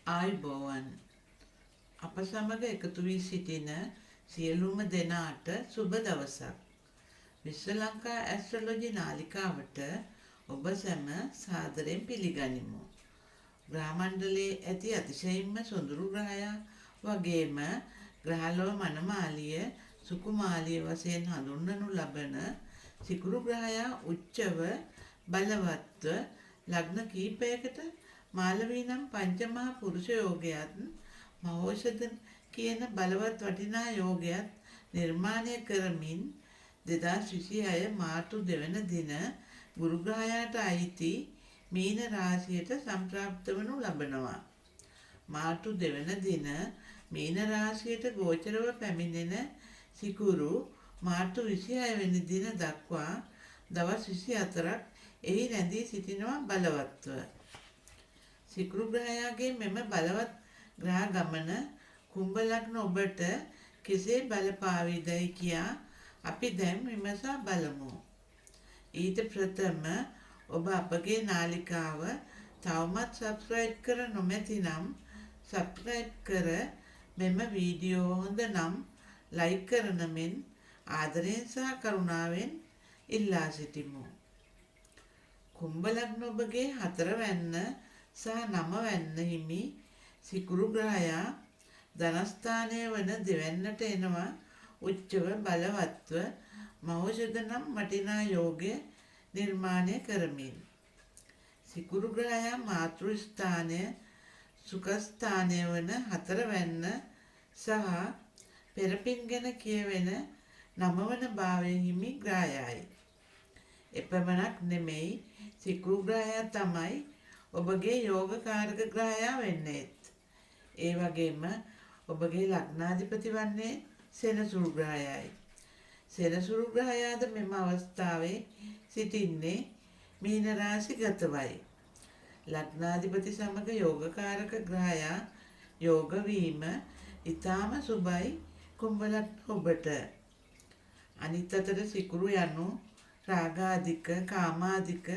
ආයුබෝවන් අප සමග එකතු වී සිටින සියලුම දෙනාට සුබ දවසක්. විශ්ව ලංකා ඇස්ට්‍රොලොජි නාලිකාවට ඔබ සැම සාදරයෙන් පිළිගනිමු. ග්‍රහමණ්ඩලයේ ඇති අතිශයින්ම සොඳුරු ග්‍රහයා වගේම ග්‍රහලොව මනමාලිය සුකුමාලිය වශයෙන් හඳුන්වනු ලබන සිකුරු ග්‍රහයා උච්චව බලවත්ව ලග්න කීපයකට මාලවී නම් පංචමහා පුරුෂ යෝගයත් මහෝෂධ කියන බලවත් වටිනා යෝගයත් නිර්මාණය කරමින් 2026 මාර්තු 2 වෙනි දින ගුරු ග්‍රහයාට අයිති මීන රාශියට සම්ප්‍රාප්ත වනු ලබනවා. මාර්තු 2 වෙනි දින මීන රාශියට ගෝචරව පැමිණෙන සිකුරු මාර්තු 26 වෙනි දින දක්වා දවස් 24ක් එහි රැඳී සිටිනවා බලවත්ව. සිකුරු ග්‍රහයාගේ මෙම බලවත් ග්‍රහ ගමන කුම්භ ලග්න ඔබට කෙසේ බලපාවිදයි කියා අපි දැන් විමසා බලමු. ඊට ප්‍රථම ඔබ අපගේ නාලිකාව තවමත් සබ්ස්ක්‍රයිබ් කර නොමැති නම් සබ්ස්ක්‍රයිබ් කර මෙම වීඩියෝ හොඳ නම් ලයික් කරන මෙන් ආදරයෙන් සහ කරුණාවෙන් ඉල්ලා සිටිමු. කුම්භ ලග්න ඔබගේ 4 වැන්න සහ 9 වැන්න හිමි සිකුරු ග්‍රහයා ධනස්ථානය වන දෙවැන්නට එනවා උච්චව බලවත්ව මහෝෂධ නම් වටිනා යෝගය නිර්මාණය කරමින්. සිකුරු ග්‍රහයා මාතෘ ස්ථානය සුඛස්ථානය වන 4 වැන්න සහ පෙරපින් ගැන කියවෙන 9 වන භාවයෙන් හිමි ග්‍රහයයි. එපමණක් නෙමෙයි සිකුරු ග්‍රහයා තමයි ඔබගේ යෝගකාරක ග්‍රහයා වෙන්නේ. ඒ වගේම ඔබගේ ලග්නාධිපති වන්නේ සෙනසුරු ග්‍රහයයි. සෙනසුරු ග්‍රහයාද මෙම අවස්ථාවේ සිටින්නේ මීන රාශිගතවයි. ලග්නාධිපති සමග යෝගකාරක ග්‍රහයා යෝග වීම ඊටාම සුබයි කුම්භ ලග්න ඔබට. අනිත් අතට සිකුරු යනු රාගාධික කාමාධික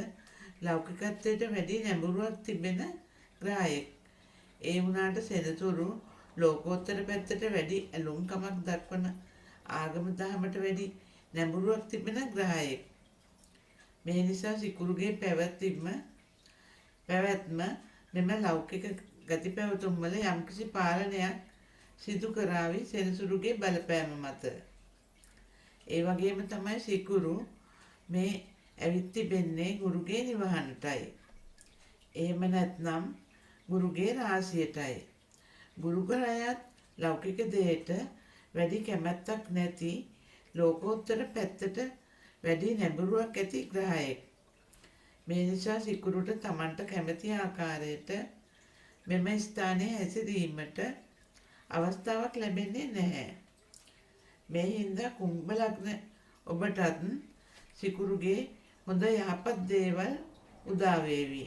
ලෞකිකත්වයට වැඩි නැඹුරුවක් තිබෙන ග්‍රහයෙක්. ඒ වුණාට සෙනසුරු ලෝකෝත්තර පැත්තට වැඩි ඇලුම්කමක් දක්වන ආගම දහමට වැඩි නැඹුරුවක් තිබෙන ග්‍රහයෙක්. මේ නිසා සිකුරුගේ පැවැත්ම මෙම ලෞකික ගති පැවතුම් වල යම්කිසි පාලනයක් සිදු කරાવી සෙනසුරුගේ බලපෑම මත. ඒ වගේම තමයි සිකුරු මේ ඇවිත් තිබෙන්නේ ගුරුගේ නිවහනටයි. එහෙම නැත්නම් ගුරුගේ රාශියටයි. ගුරු ග්‍රහයාත් ලෞකික දෙයට වැඩි කැමැත්තක් නැති ලෝකෝත්තර පැත්තට වැඩි නැඹුරුවක් ඇති ග්‍රහයෙක්. මේ නිසා සිකුරුට Tamanට කැමැති ආකාරයට මෙම ස්ථානයේ හැසිරීමට අවස්ථාවක් ලැබෙන්නේ නැහැ. මේ හින්දා කුම්භ ලග්න ඔබටත් සිකුරුගේ හොඳ යහපත් දේවල් උදා වේවි.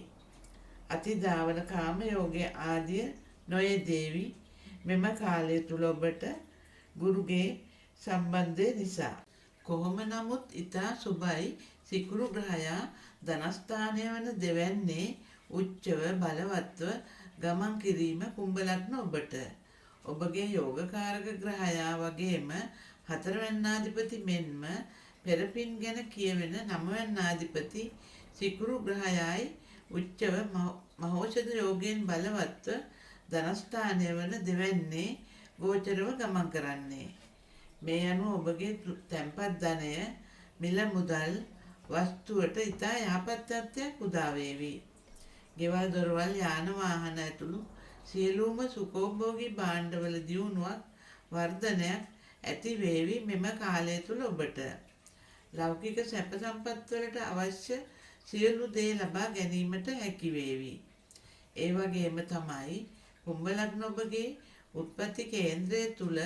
අතිධාවන කාම යෝගයේ ආදිය නොයෙදේවි මෙම කාලය තුල ඔබට ගුරුගේ සම්බන්ධය නිසා. කොහොම නමුත් ඊතා සුබයි සිකුරු ග්‍රහයා ධනස්ථානය වන දෙවැන්නේ උච්චව බලවත්ව ගමන් කිරීම කුම්භ ලග්න ඔබට. ඔබගේ යෝගකාරක ග්‍රහයා වගේම 4 වැන්නාධිපති මෙන්ම පෙරපින් ගැන කියවෙන 9 වැන්නාධිපති සිකුරු ග්‍රහයයි උච්චව මහෝෂධ යෝගයෙන් බලවත්ව ධනස්ථානය වන දෙවැන්නේ ගෝචරව ගමන් කරන්නේ. මේ අනුව ඔබගේ තැන්පත් ධනය මිල මුදල් වස්තුවට ඉතා යහපත් තත්ත්වයක් උදා වේවි. ගෙවල් දොරවල් යාන වාහන ඇතුළු සියලුම සුඛෝභෝගී භාණ්ඩවල දියුණුවක් වර්ධනයක් ඇති වේවි මෙම කාලය තුල ඔබට. ලෞකික සැප සම්පත් වලට අවශ්‍ය සියලු දේ ලබා ගැනීමට හැකි වේවි. ඒ වගේම තමයි කුම්භ ලග්න ඔබගේ උත්පත්ති කේන්ද්‍රය තුල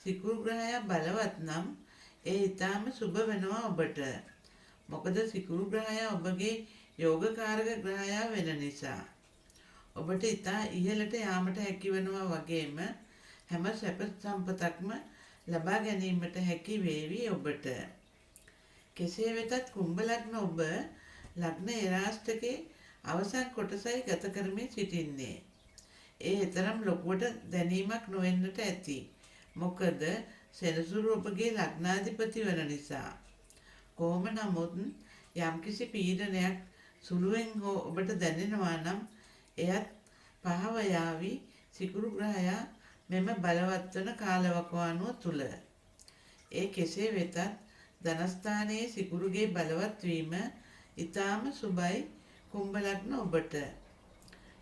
සිකුරු ග්‍රහයා බලවත් නම් ඒ ඊටාම සුබ වෙනවා ඔබට. මොකද සිකුරු ග්‍රහයා ඔබගේ යෝගකාරක ග්‍රහයා වෙන නිසා. ඔබට ඊටා ඉහළට යාමට හැකි වෙනවා වගේම හැම සැප සම්පතක්ම ලබා ගැනීමට හැකි වේවි ඔබට. කෙසේ වෙතත් කුම්භ ලග්න ඔබ ලග්න එරාෂ්ටකේ අවසන් කොටසයි ගත කරමින් සිටින්නේ. ඒ එතරම් ලොකුවට දැනීමක් නොවෙන්නට ඇති. මොකද සෙනසුරු ඔබගේ ලග්නාධිපති වන නිසා. කොහොම නමුත් යම්කිසි පීඩනයක් සුළුවෙන් හෝ ඔබට දැනෙනවා නම් එයත් පහව යාවි සිකුරු ග්‍රහයා මෙම බලවත් වන කාලවකවානුව තුල. ඒ කෙසේ වෙතත් ධනස්ථානයේ සිකුරුගේ බලවත් වීම ඊටාම සුබයි කුම්භ ලග්න ඔබට.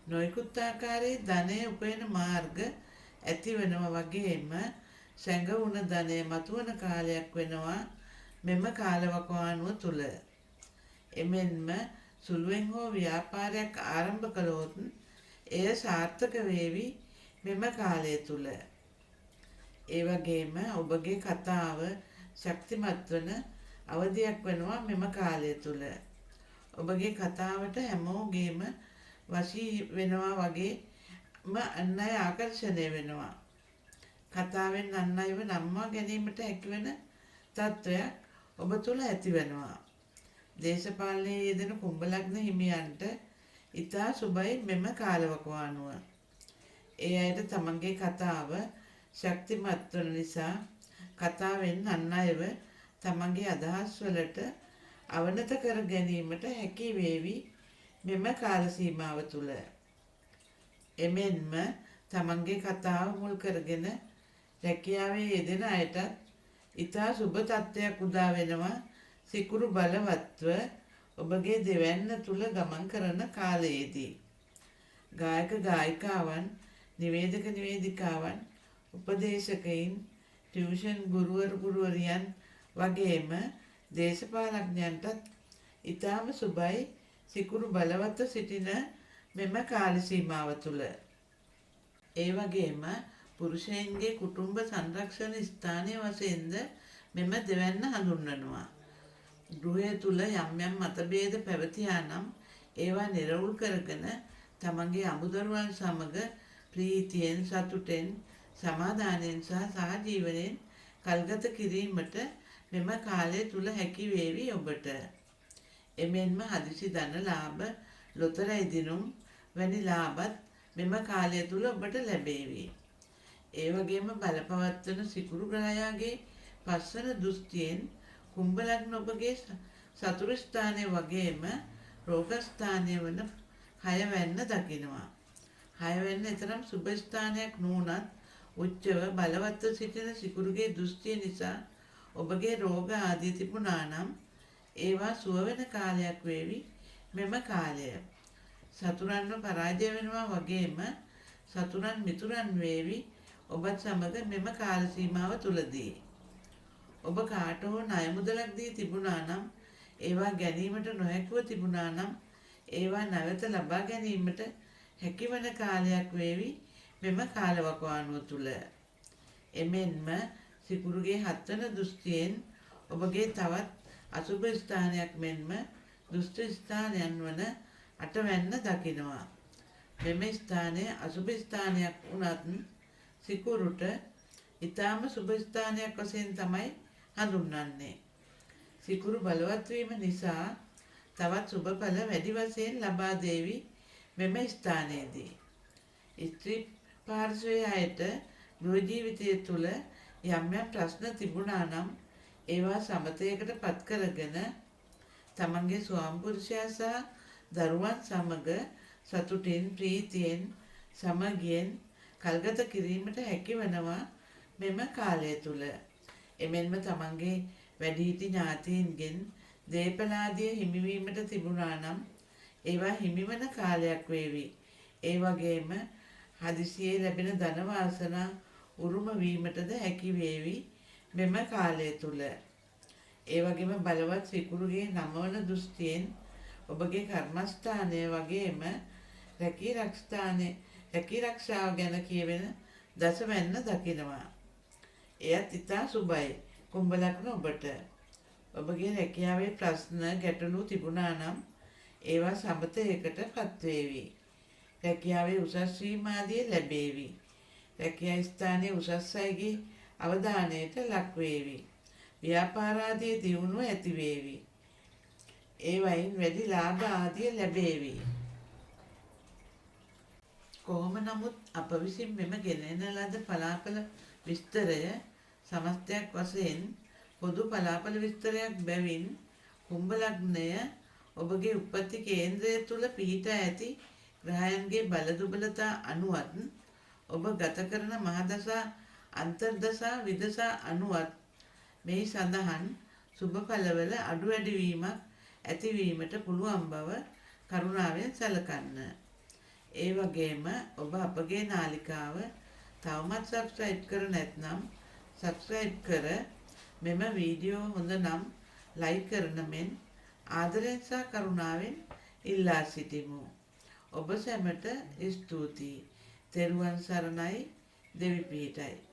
නොයෙකුත් ආකාරයේ ධනය උපයන මාර්ග ඇතිවෙනවා වගේම සැඟවුණ ධනය මතුවන කාලයක් වෙනවා මෙම කාලවකවානුව තුල. එමෙන්ම සුළුවෙන් හෝ ව්‍යාපාරයක් ආරම්භ කළොත් එය සාර්ථක වේවි මෙම කාලය තුල. ඒ වගේම ඔබගේ කතාව ශක්තිමත් වන අවධියක් වෙනවා මෙම කාලය තුල. ඔබගේ කතාවට හැමෝගෙම වශී වෙනවා වගේම අන් අය ආකර්ෂණය වෙනවා. කතාවෙන් අන් අයව නම්වා ගැනීමට හැකිවන තත්ත්වයක් ඔබ තුළ ඇති වෙනවා. දේශපාලනයේ යෙදෙන කුම්භ ලග්න හිමියන්ට ඉතා සුබයි මෙම කාලවකවානුව. ඒ අයට තමන්ගේ කතාව ශක්තිමත් වන නිසා කතාවෙන් අන් අයව තමන්ගේ අදහස් වලට අවනත කර ගැනීමට හැකි වේවි මෙම කාල සීමාව තුල. එමෙන්ම තමන්ගේ කතාව මුල් කරගෙන රැකියාවේ යෙදෙන අයට ඉතා සුබ තත්ත්වයක් උදා වෙනවා සිකුරු බලවත්ව ඔබගේ දෙවැන්න තුල ගමන් කරන කාලයේදී. ගායක ගායිකාවන්, නිවේදක නිවේදිකාවන්, උපදේශකයින්, ටියුෂන් ගුරුවරියන් වගේම දේශපාලඥයන්ටත් ඊටාම සුබයි සිකුරු බලවත්ව සිටින මෙම කාල සීමාව තුළ. ඒ වගේම පුරුෂයන්ගේ කුටුම්බ සංරක්ෂණ ස්ථානයේ වශයෙන්ද මෙම දෙවැන්න හඳුන්වනවා. ගෘහය තුළ යම් යම් මතභේද පැවතියා නම් ඒවා නිරවුල් කරගෙන තමන්ගේ අමුදරුවන් සමග ප්‍රීතියෙන්, සතුටෙන්, සමාදානයෙන් සහ සහජීවනයෙන් කල්ගත කිරීමට මෙම කාලය තුල හැකි වේවි ඔබට. එමෙන්ම හදිසි ධන ලාභ, ලොතරැයි දිනුම් වැනි ලාභත් මෙම කාලය තුල ඔබට ලැබේවි. ඒ වගේම බලපවත්වන සිකුරු ග්‍රහයාගේ පස්වන දෘෂ්ටියෙන් කුම්භ ලග්න ඔබගේ සතුරු ස්ථානය වගේම රෝග ස්ථානය වන 6 වැන්න දකිනවා. 6 වැන්න තරම් සුබ ස්ථානයක් නුනත් උච්චව බලවත්ව සිටින සිකුරුගේ දෘෂ්ටිය නිසා ඔබගේ රෝග ආදී තිබුණා නම් ඒවා සුව වෙන කාලයක් වේවි මෙම කාලය. සතුරන්ව පරාජය වෙනවා වගේම සතුරන් මිතුරන් වේවි ඔබත් සමග මෙම කාල සීමාව තුලදී. ඔබ කාට හෝ ණය මුදලක් දී තිබුණා නම් ඒවා ගැනීමට නොහැකිව තිබුණා නම් ඒවා නැවත ලබා ගැනීමට හැකිවන කාලයක් වේවි මෙම කාලවකවානුව තුල. එමෙන්ම සිකුරුගේ 7 වන දෘෂ්ටියෙන් ඔබගේ තවත් අසුභ ස්ථානයක් මෙන්ම දුෂ්ට ස්ථානයන් වන 8 වැන්න දකිනවා. මෙම ස්ථානය අසුභ ස්ථානයක් වුණත් සිකුරුට ඊටාම සුභ ස්ථානයක් වශයෙන් තමයි හඳුන්වන්නේ. සිකුරු බලවත් වීම නිසා තවත් සුභඵල වැඩි වශයෙන් ලබා දෙවි මෙම ස්ථානයේදී. ස්ත්‍රී පාර්ශ්වයේ අයට ගෘහ ජීවිතය තුළ යම් යම් ප්‍රශ්න තිබුණා නම් ඒවා සමතයකට පත් කරගෙන තමන්ගේ ස්වාමි පුරුෂයා සහ දරුවන් සමග සතුටින්, ප්‍රීතියෙන්, සමගියෙන් කල්ගත කිරීමට හැකි වෙනවා මෙම කාලය තුල. එමෙන්ම තමන්ගේ වැඩිහිටි ඥාතීන්ගෙන් දේපල ආදිය හිමිවීමට තිබුණා නම් ඒවා හිමිවන කාලයක් වේවි. ඒ වගේම හදිසියේ ලැබෙන ධන වාසනා උරුම වීමටද හැකි වේවි මෙම කාලය තුල. ඒ වගේම බලවත් සිකුරුගේ 9 වන දෘෂ්ටියෙන් ඔබගේ කර්මස්ථානය වගේම රැකී රක්ෂාව ගැන කියවෙන දසවැන්න දකිනවා. එයත් ඉතා සුබයි කුම්භ ලග්න ඔබට. ඔබගේ රැකියාවේ ප්‍රශ්න ගැටලු තිබුණා නම් ඒවා සමතයකට පත්වේවි. රැකියාවේ උසස් වීම ආදිය ලැබේවි. රැකියා ස්ථානයේ උසස් අයගේ අවධානයට ලක් වේවි. ව්‍යාපාර ආදී දියුණුව ඇති වේවි. ඒ වයින් වැඩි ලාභ ආදිය ලැබේවි. කොහොම නමුත් අප විසින් මෙම ගෙනෙන ලද පලාපල විස්තරය සමස්තයක් වශයෙන් පොදු පලාපල විස්තරයක් බැවින් කුම්භ ලග්නය ඔබගේ උප්පත්ති කේන්ද්‍රය තුල පිහිටා ඇති ග්‍රහයන්ගේ බල දුබලතා අනුවත් ඔබ ගත කරන මහදසා අන්තර්දසා විදසා අනුවත් මෙහි සඳහන් සුබ ඵලවල අඩු වැඩි වීමක් ඇතිවීමට පුළුවන් බව කරුණාවෙන් සැලකන්න. ඒ වගේම ඔබ අපගේ නාලිකාව තවමත් සබ්ස්ක්‍රයිබ් කර නැත්නම් සබ්ස්ක්‍රයිබ් කර මෙම වීඩියෝ හොඳ නම් ලයික් කරන මෙන් ආදරයෙන් සහ කරුණාවෙන් ඉල්ලා සිටිමු. ඔබ සැමට ස්තුතියි. තෙරුවන් සරණයි. දෙවි පිහිටයි.